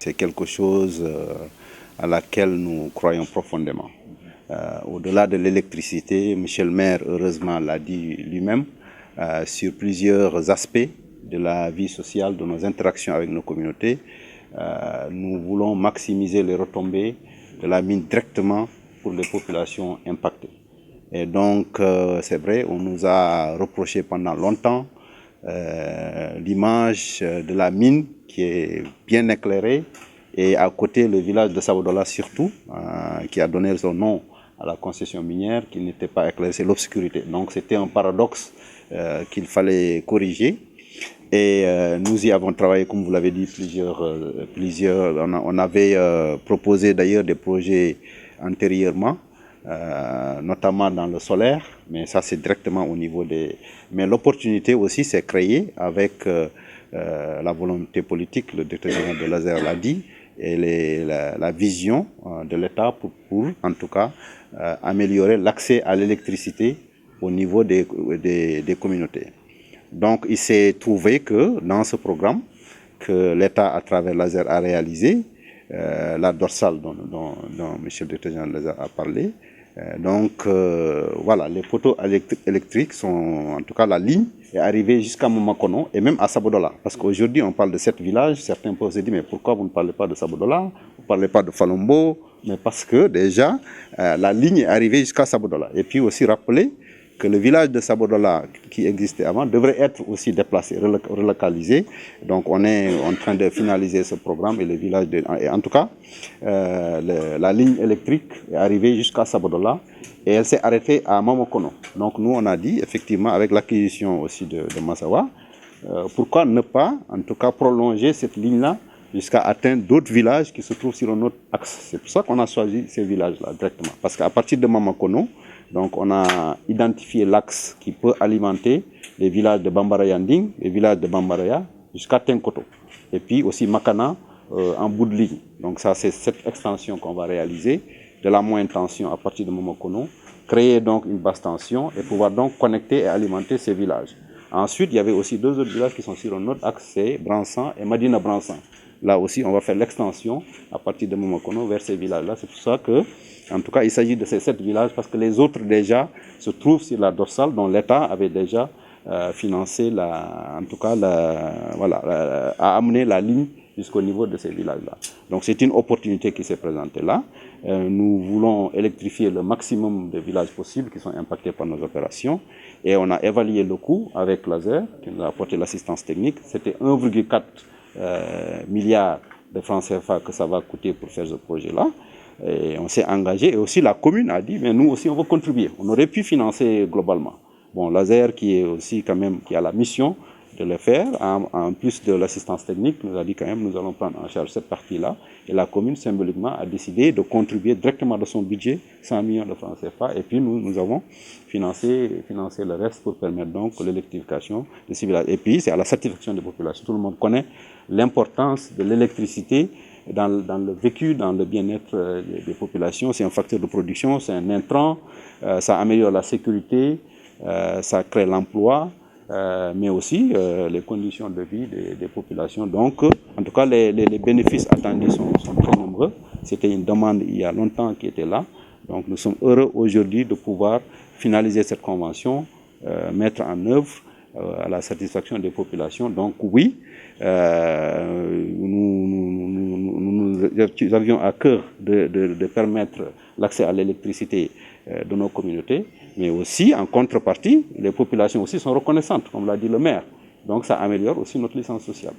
C'est quelque chose à laquelle nous croyons profondément. Au-delà de l'électricité, Michel Maire, heureusement, l'a dit lui-même, sur plusieurs aspects de la vie sociale, de nos interactions avec nos communautés, nous voulons maximiser les retombées de la mine directement pour les populations impactées. Et donc, c'est vrai, on nous a reproché pendant longtemps l'image de la mine qui est bien éclairée et à côté le village de Sabodola surtout, qui a donné son nom à la concession minière, qui n'était pas éclairée, c'est l'obscurité. Donc c'était un paradoxe qu'il fallait corriger. Et nous y avons travaillé, comme vous l'avez dit, plusieurs. On avait proposé d'ailleurs des projets antérieurement, notamment dans le solaire, mais ça c'est directement au niveau des... Mais l'opportunité aussi s'est créée avec la volonté politique, le directeur général de l'ASER l'a dit, et la vision de l'État pour, en tout cas, améliorer l'accès à l'électricité au niveau des communautés. Donc il s'est trouvé que dans ce programme que l'État à travers l'ASER a réalisé, la dorsale dont M. le directeur général de l'ASER a parlé, voilà, les poteaux électriques sont, en tout cas la ligne est arrivée jusqu'à Momakono et même à Sabodola. Parce qu'aujourd'hui on parle de 7 villages, certains peuvent se dire mais pourquoi vous ne parlez pas de Sabodola, vous ne parlez pas de Falombo, mais parce que déjà la ligne est arrivée jusqu'à Sabodola. Et puis aussi rappeler que le village de Sabodola qui existait avant devrait être aussi déplacé, relocalisé. Donc on est en train de finaliser ce programme et le village et en tout cas la ligne électrique est arrivée jusqu'à Sabodola et elle s'est arrêtée à Mamokono. Donc nous on a dit effectivement avec l'acquisition aussi de Massawa, pourquoi ne pas en tout cas prolonger cette ligne-là jusqu'à atteindre d'autres villages qui se trouvent sur un autre axe. C'est pour ça qu'on a choisi ces villages-là directement. Parce qu'à partir de Mamakono, donc on a identifié l'axe qui peut alimenter les villages de Bambarayanding, les villages de Bambaraya, jusqu'à Tenkoto. Et puis aussi Makana en bout de ligne. Donc ça c'est cette extension qu'on va réaliser de la moindre tension à partir de Mamakono, créer donc une basse tension et pouvoir donc connecter et alimenter ces villages. Ensuite, il y avait aussi deux autres villages qui sont sur un autre axe, c'est Bransan et Madina Bransan. Là aussi, on va faire l'extension à partir de Momokono vers ces villages-là. C'est pour ça que, en tout cas, il s'agit de ces 7 villages parce que les autres déjà se trouvent sur la dorsale dont l'État avait déjà financé, a amené la ligne jusqu'au niveau de ces villages-là. Donc c'est une opportunité qui s'est présentée là. Nous voulons électrifier le maximum de villages possibles qui sont impactés par nos opérations. Et on a évalué le coût avec l'ASER, qui nous a apporté l'assistance technique. C'était 1,4 milliards de francs CFA que ça va coûter pour faire ce projet-là. Et on s'est engagé. Et aussi la commune a dit, mais nous aussi on veut contribuer. On aurait pu financer globalement. Bon, l'ASER qui est aussi quand même, qui a la mission de le faire, en plus de l'assistance technique, nous a dit quand même nous allons prendre en charge cette partie-là. Et la commune symboliquement a décidé de contribuer directement dans son budget 100 millions de francs CFA. Et puis nous avons financé le reste pour permettre donc l'électrification de ces villages. Et puis c'est à la satisfaction des populations. Tout le monde connaît l'importance de l'électricité dans le vécu, dans le bien-être des populations. C'est un facteur de production, c'est un intrant, ça améliore la sécurité, ça crée l'emploi. Mais aussi les conditions de vie des populations. Donc, en tout cas, les bénéfices attendus sont très nombreux. C'était une demande il y a longtemps qui était là. Donc, nous sommes heureux aujourd'hui de pouvoir finaliser cette convention, mettre en œuvre à la satisfaction des populations. Donc, oui, nous avions à cœur de permettre l'accès à l'électricité de nos communautés, mais aussi en contrepartie, les populations aussi sont reconnaissantes, comme l'a dit le maire. Donc ça améliore aussi notre licence sociale.